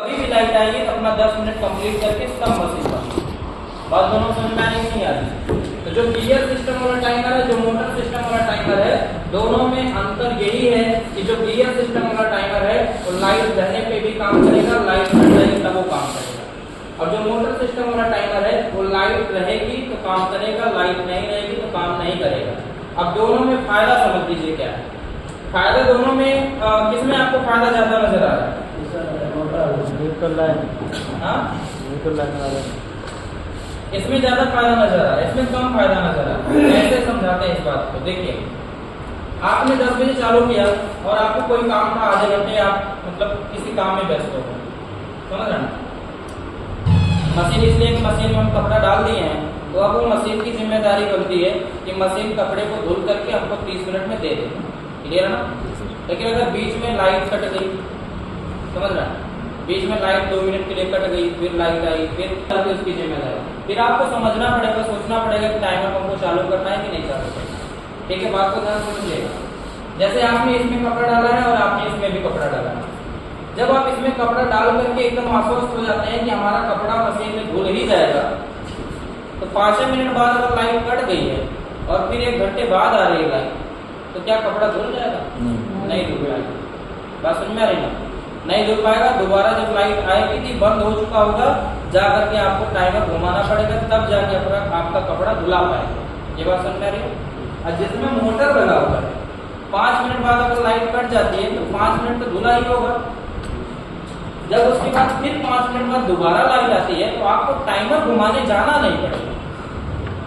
कभी भी लाइट आएगी तो अपना 10 मिनट कंप्लीट करके सब मशीन बंद। बात दोनों समझ में आने नहीं आती। तो जो गियर सिस्टम वाला टाइमर है, जो मोटर सिस्टम वाला टाइमर है, दोनों में अंतर यही है कि जो गियर सिस्टम वाला टाइमर है वो लाइट रहने पे भी काम करेगा, लाइट नहीं रहेगी तब वो काम करेगा। और जो मोटर सिस्टम वाला टाइमर है वो लाइट रहेगी तो काम करेगा, लाइट नहीं रहेगी तो काम नहीं करेगा। अब दोनों में फायदा समझ लीजिए क्या है। फायदा दोनों में किसमें आपको फायदा ज्यादा नजर आ रहा है? इसमें ज्यादा फायदा नजर आ रहा है, इसमें कम फायदा नजर आ रहा है। कैसे समझाते हैं इस बात को? देखिए, आपने 10 बजे चालू किया और आपको कोई काम था, आधे घंटे आप मतलब किसी काम में व्यस्त हो गए, समझ रहे हैं? मशीन इसलिए कि मशीन में हम कपड़ा डाल दिए हैं तो अब वो मशीन की जिम्मेदारी बनती है कि मशीन कपड़े को धुल करके हमको 30 मिनट में दे दे। क्लियर है ना? लेकिन अगर बीच में लाइट कट गई, समझ रहे हैं, बीच में लाइट 2 मिनट के लिए कट गई, फिर लाइट आई, फिर उसकी जिम्मेदारी, फिर आपको समझना पड़ेगा, सोचना पड़ेगा कि टाइमर हमको चालू करना है कि नहीं चालू करना। ठीक है, बात को ध्यान से समझिएगा। जैसे आपने इसमें कपड़ा डाला है और आपने इसमें भी कपड़ा डाला है, जब आप इसमें कपड़ा डाल करके एकदम आश्वस्त हो जाते हैं कि हमारा कपड़ा मशीन में धुल ही जाएगा, तो 5 मिनट बाद अगर लाइट कट गई है और फिर 1 घंटे बाद आ रही है लाइट, तो क्या कपड़ा धुल जाएगा? नहीं धुल पाएगा। बात समझ में आ रही ना? नहीं धुल पाएगा। दोबारा जब लाइट आएगी थी, बंद हो चुका होगा, जा करके आपको टाइमर घुमाना पड़ेगा, तब जाके आपका कपड़ा धुला पाएगा। ये बात समझ में आ रही है? और जिसमें मोटर लगा हुआ है, 5 मिनट बाद अगर लाइट कट जाती है तो 5 मिनट तो धुला ही होगा। जब उसके बाद फिर 5 मिनट बाद दोबारा लाइट आती है तो आपको टाइमर घुमाने जाना नहीं पड़ेगा।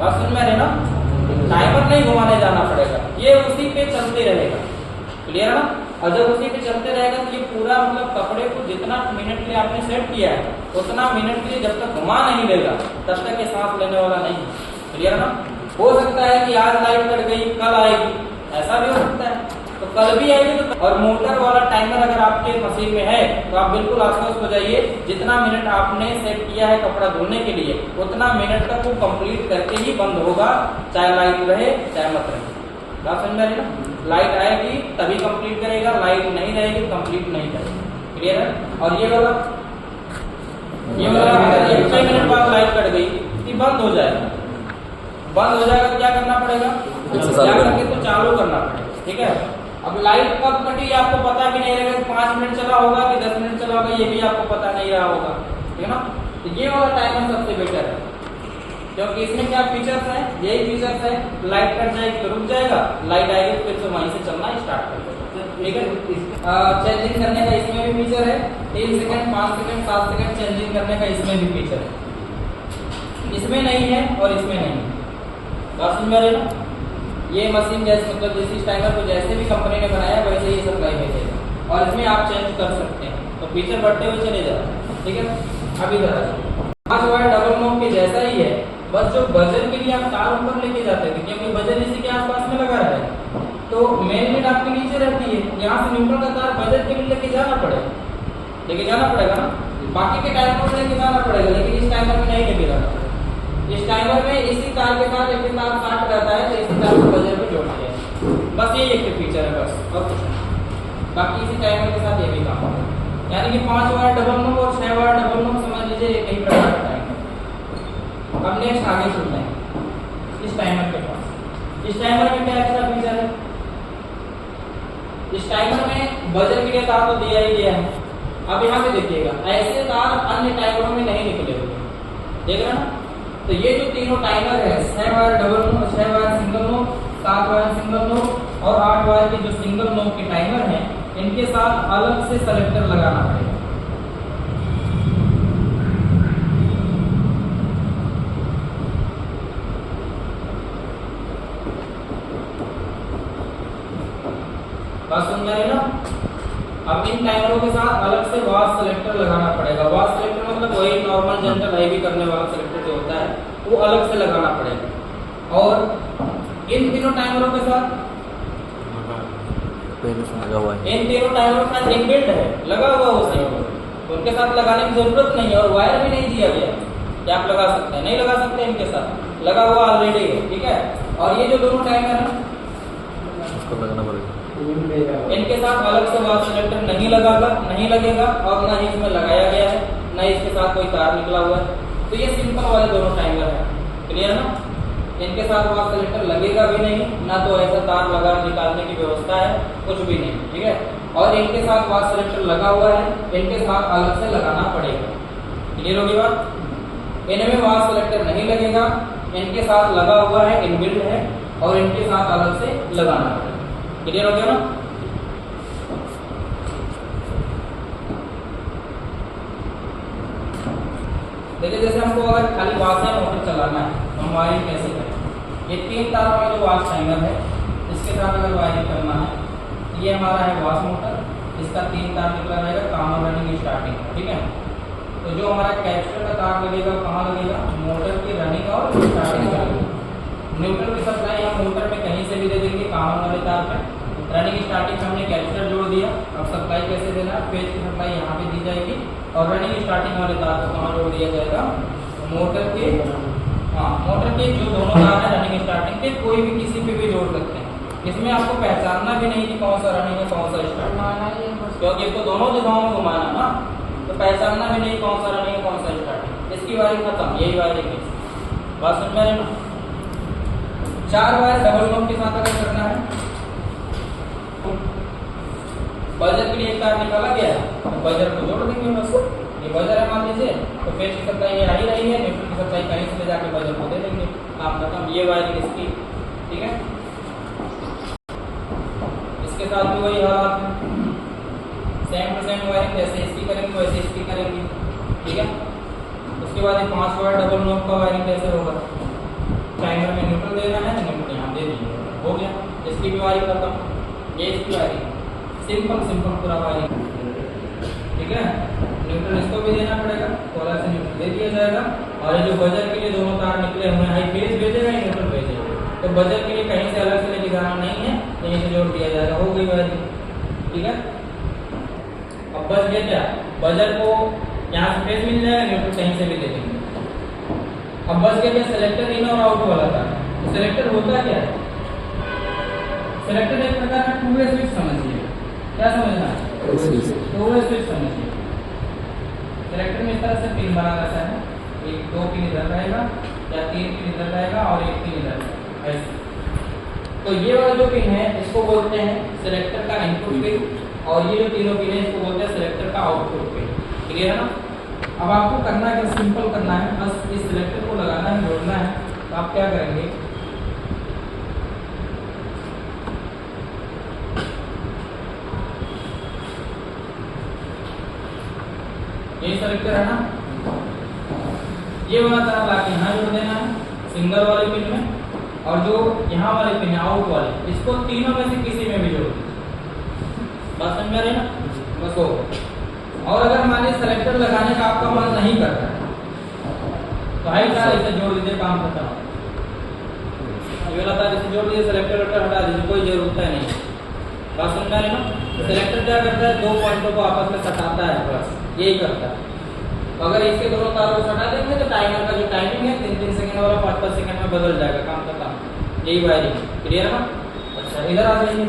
बात समझ में आ रही ना? टाइमर नहीं घुमाने जाना पड़ेगा, ये उसी पे चलते रहेगा। क्लियर है ना? और जब उसी पे चलते रहेगा तो ये पूरा मतलब कपड़े को जितना मिनट के लिए आपने सेट किया है उतना मिनट के लिए जब तक घुमा नहीं देगा तब तक ये सांस लेने वाला नहीं। क्लियर है ना? हो सकता है कि आज लाइट कट गई, कल आएगी, ऐसा भी हो सकता है, तो कल भी आएगी। तो और मोटर वाला टाइमर अगर आपके मशीन में है तो आप बिल्कुल आश्वस्त हो जाइए, जितना मिनट आपने सेट किया है कपड़ा धोने के लिए उतना मिनट तक वो कंप्लीट करके ही बंद होगा, चाहे लाइट रहे चाहे मत रहे। बात समझ रही ना? लाइट आएगी तभी कंप्लीट करेगा, लाइट नहीं रहेगी कंप्लीट नहीं करेगा। क्लियर है? और ये वाला अगर 1 मिनट बाद लाइट कट गई कि बंद हो जाएगा, बंद हो जाएगा तो क्या करना पड़ेगा? जाकर तो चालू करना पड़ेगा। ठीक है? अब लाइट कब कटी आपको पता भी नहीं रहेगा, 5 मिनट चला होगा कि 10 मिनट चला होगा, ये भी आपको पता नहीं रहा होगा। ठीक है ना? तो ये वाला टाइमर सबसे बेटर है, क्योंकि इसमें क्या फीचर्स हैं? यही फीचर्स है, लाइट कट जाएगी तो रुक जाएगा, लाइट आएगी तो फिर से वहीं से चलना स्टार्ट कर देगा। ठीक है? चेंजिंग करने का इसमें भी फीचर है, 3 सेकंड 5 सेकंड 7 सेकंड चेंजिंग करने का इसमें भी फीचर है। इसमें नहीं है और इसमें नहीं है। बात समझ में आ रही है ना? ये मशीन जैसे मतलब जिस टाइमर को जैसे भी कंपनी ने बनाया वैसे ही सप्लाई में देगा और इसमें आप चेंज कर सकते हैं, तो फीचर बढ़ते हुए चले जाओ। ठीक है? अभी जरा 5 वायर डबल नॉब के जैसा ही है, बस जो बजर के लिए आप तार ऊपर लेके जाते थे, क्योंकि बजर इसी के आसपास में लगा रहा है, तो मेन लीड आपके नीचे रहती है, यहाँ से न्यूट्रल का तार बजर के लिए लेके जाना पड़ेगा ना। बाकी के टाइमर में लेके जाना पड़ेगा, लेकिन इस टाइमर में नहीं लेके जाना पड़ेगा। इस टाइमर में इसी तार के साथ एक तार साथ रहता है, तो इसी तार को बजर में जोड़ दिया है। बस ये एक फीचर है, बस और कुछ नहीं। बाकी इसी टाइमर के साथ ये भी काम होगा। यानी कि 5 वायर डबल नॉब और 6 वायर डबल नॉब समझ लीजिए एक ही प्रकार का टाइमर। अब नेक्स्ट आगे चलते हैं इस टाइमर के पास। इस टाइमर में क्या एक्स्ट्रा फीचर है? इस टाइमर में बजर के लिए तार तो दिया ही दिया है। अब यहाँ पे देखिएगा, ऐसे तार अन्य टाइमरों में नहीं निकले हुए, देख रहे हैं ना? तो ये जो तीनों टाइमर है, 6 wire double knob, 6 wire single knob, 7 wire single knob और 8 वायर के जो सिंगल नॉब के टाइमर हैं, इनके साथ अलग से सेलेक्टर लगाना पड़ेगा। बात समझ आ रही ना? अब इन टाइमरों के साथ अलग से वॉश सेलेक्टर लगाना पड़ेगा। वॉश सेलेक्टर मतलब वही नॉर्मल जनरल हेवी करने वाला सेलेक्टर जो होता है वो अलग से लगाना पड़ेगा। और इन तीनों टाइमरों के साथ लगा हुआ है, इन तीनों टाइमरों के साथ इनबिल्ट है, लगा हुआ वो सही, उनके साथ लगाने की जरूरत नहीं है और वायर भी नहीं दिया गया कि आप लगा सकते हैं, नहीं लगा सकते, इनके साथ लगा हुआ ऑलरेडी है। ठीक है? और ये जो दोनों टाइमर है उसको लगाना पड़ेगा, इनके साथ अलग से वॉश सेलेक्टर नहीं लगेगा और ना ही इसमें लगाया गया है। साथ कोई तार निकला हुआ है, तो ये सिंपल वाले दोनों टाइमर है। क्लियर ना? इनके साथ वास सेलेक्टर लगेगा भी नहीं, ना तो ऐसा तार लगा निकालने की व्यवस्था है, कुछ भी नहीं। ठीक है, और इनके साथ वास सेलेक्टर लगा हुआ है, इनके साथ अलग से लगाना पड़ेगा। क्लियर होगी बात? इनमें वास सेलेक्टर नहीं लगेगा, इनके साथ लगा हुआ है, इनबिल्ट है, और इनके साथ अलग से लगाना पड़ेगा। क्लियर हो गया ना? देखिए, जैसे हमको अगर खाली वास या मोटर चलाना है तो हम वायरिंग कैसे करें? ये 3 तार वाला जो वास टाइमर है, इसके साथ अगर वायरिंग करना है, ये हमारा है वास मोटर, इसका 3 तार निकला रहेगा, कॉमन रनिंग स्टार्टिंग। ठीक है, तो जो हमारा कैपेसिटर का तार लगेगा कहाँ लगेगा? मोटर की रनिंग और स्टार्टिंग में लगेगा। न्यूट्रल की सप्लाई हम मोटर में कहीं से भी दे देंगे कॉमन वाले तार पे। रनिंग स्टार्टिंग में हमने कैपेसिटर जोड़ दिया, अब सप्लाई कैसे देना? फेज की सप्लाई यहाँ पे दी जाएगी, और रनिंग स्टार्टिंग वाले तार को कहाँ जोड़ दिया जाएगा? मोटर के, मोटर के जो दोनों तार है रनिंग स्टार्टिंग के, कोई भी किसी पे भी जोड़ सकते हैं। इसमें आपको पहचानना भी नहीं कि कौन सा रनिंग है कौन सा स्टार्टिंग, क्योंकि इसको दोनों दिशाओं में घुमाना ना, तो पहचानना भी नहीं कौन सा रनिंग है कौन सा स्टार्टिंग। इसकी वायरिंग खत्म, यही वायरिंग है। बात समझ में ना? 4 वायर डबल नोब के साथ अगर करना है, बजर के लिए एक तार निकाला गया, तो बजर को जोड़ देंगे बस। ये बजर है मान लीजिए, तो फेज की सप्लाई ये आ ही रही है, न्यूट्रल की सप्लाई कहीं से ले जाके बजर को दे देंगे, काम खत्म। ये वायरिंग इसकी। ठीक है, इसके साथ भी वही हालात है, सेम टू सेम वायरिंग, जैसे इसकी करेंगे वैसे इसकी करेंगे। ठीक है, उसके बाद ये 5 वायर डबल नोब का वायरिंग कैसे होगा? टाइमर में न्यूट्रल देना है, न्यूट्रल यहाँ दे दीजिए, हो गया। इसकी भी वायरिंग खत्म, ये इसकी वायरिंग, सिंपल पूरा वायरिंग। ठीक है, न्यूट्रल इसको भी देना पड़ेगा, तो अलग से न्यूट्रल दे दिया जाएगा। और ये जो बजर के लिए दोनों तार निकले हुए हैं, हाई फेज भेजेगा या न्यूट्रल भेजेगा, तो बजर के लिए कहीं से अलग से लेके जाना नहीं है, यहीं से जोड़ दिया जाएगा, हो गई वायरिंग। ठीक है, अब बच गया क्या? बजर को यहाँ से फेज मिल जाएगा, न्यूट्रल कहीं से भी दे देंगे। अब बच गया क्या? सिलेक्टर इन और आउट वाला था। सिलेक्टर होता क्या है? सिलेक्टर एक प्रकार का 2 वे स्विच समझिए। क्या समझना है? 2 वे स्विच समझिए। सिलेक्टर में इस तरह से पिन बना रहता है, 2 पिन इधर रहेगा, या 3 पिन इधर रहेगा और 1 पिन इधर रहेगा, ऐसे। तो ये वाला जो पिन है इसको बोलते हैं सिलेक्टर का इनपुट पिन, और ये जो तीनों पिन है इसको बोलते हैं सिलेक्टर का आउटपुट पिन। क्लियर है ना? अब आपको करना है, सिंपल करना है, बस इस सिलेक्टर को लगाना है, जोड़ना है। तो आप क्या करेंगे? ये सिलेक्टर है ना, ये वाला तार लाके यहाँ जोड़ देना है सिंगल वाले पिन में, और जो यहाँ वाले पिन आउट वाले, इसको तीनों में से किसी में भी जोड़ दीजिए। बात समझ में आ रही है ना? बस हो। और अगर मान लीजिए सिलेक्टर लगाने का आपका मन नहीं करता है, तो हाई तार इसे जोड़ दीजिए, काम खत्म। ये वाला तार इसे जोड़ दीजिए, सिलेक्टर हटा दीजिए, कोई जरूरत है नहीं। बात समझ में आ रही है ना? सिलेक्टर क्या करता है? 2 पॉइंटों को आपस में सटाता है, बस यही करता है। तो अगर इसके दोनों तारों को सटा देंगे तो टाइमर का जो टाइमिंग है 3-3 सेकंड वाला 5-5 सेकंड में बदल जाएगा, काम खत्म। यही वायरिंग। क्लियर है ना? अच्छा, इधर आ जाइए।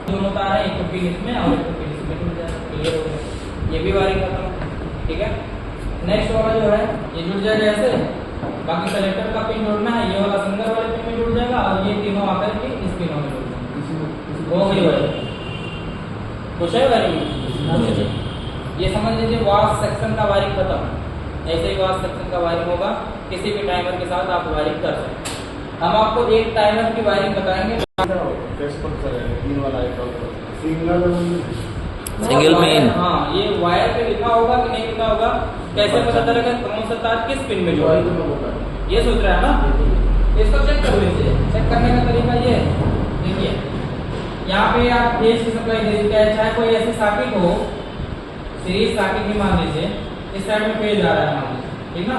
दोनों तार है, एक पिन इसमें और एक पिन इसमें जुड़ जाएगा। क्लियर हो गया, ये भी वायरिंग खत्म। ठीक है, नेक्स्ट वाला जो है ये जुड़ जाएगा ऐसे। बाकी सिलेक्टर का पिन जोड़ना है, ये वाला सिंगल वाले पिन में जुड़ जाएगा, और ये तीनों आकर के इस पिनों में जुड़ जाएगा। हो गई वायरिंग। कुछ है वायरिंग? ये समझ लीजिए वास सेक्शन का वायरिंग खत्म। ऐसे ही वास सेक्शन का वायरिंग होगा, किसी भी टाइमर के साथ आप वायरिंग कर सकते हैं। हम आपको एक टाइमर की वायरिंग बताएंगे। Single main. हाँ, ये वायर पे लिखा होगा कि नहीं लिखा होगा, कैसे पता चलेगा कौन सा तार किस पिन में जोड़ा? ये सोच रहा है ना? इसको चेक कर लीजिए। चेक करने का तरीका ये देखिए, यहाँ पे आप फेज की सप्लाई दे दीजिए, चाहे कोई ऐसी सर्किट हो, सीरीज सर्किट भी मान लीजिए, इस साइड में फेज आ रहा है मान लीजिए, ठीक ना?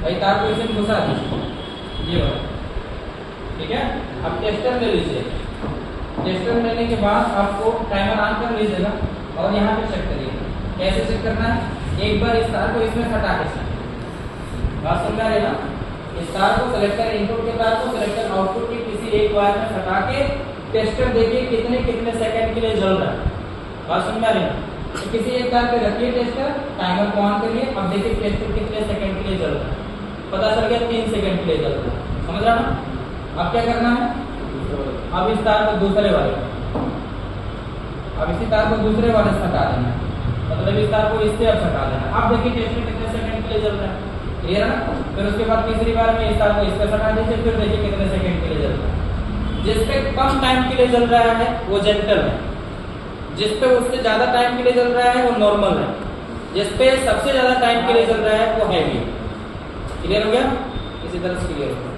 भाई तार को इसे घुसा दीजिए, ये वाला। ठीक है, अब टेस्टर ले लीजिए। टेस्टर लेने के बाद आपको टाइमर ऑन कर लीजिएगा, और यहाँ पे चेक करिए। कैसे चेक करना है? एक बार इस तार को इसमें सटा के, बात समझ आ रही है ना? इस तार को सिलेक्टर इनपुट के तार को सिलेक्टर आउटपुट की किसी एक वायर में सटा के टेस्टर देखिए कितने सेकंड के लिए जल रहा है। बात समझ आ रही है? तो किसी एक तार पे रखिए टेस्टर, टाइमर को ऑन करिए। अब देखिए टेस्टर कितने सेकंड के लिए चल रहा है, पता चल गया 3 सेकंड के लिए चल रहा है। समझ रहा ना? अब क्या करना है, अब इस तार को दूसरे वाले, अब इसी तार को दूसरे वाले से हटा देना है, मतलब इस तार को इससे अब हटा देना। अब देखिए टेस्टर कितने सेकंड के लिए चल रहा है, क्लियर है ना? फिर उसके बाद तीसरी बार में इस तार को इससे हटा दीजिए, फिर देखिए कितने सेकंड के लिए चल रहा है। जिसपे कम टाइम के लिए चल रहा है वो जेंटल है, जिसपे उससे ज्यादा टाइम के लिए चल रहा है वो नॉर्मल है, जिसपे सबसे ज्यादा टाइम के लिए चल रहा है वो हैवी। क्लियर हो गया? इसी तरह से क्लियर हो गया।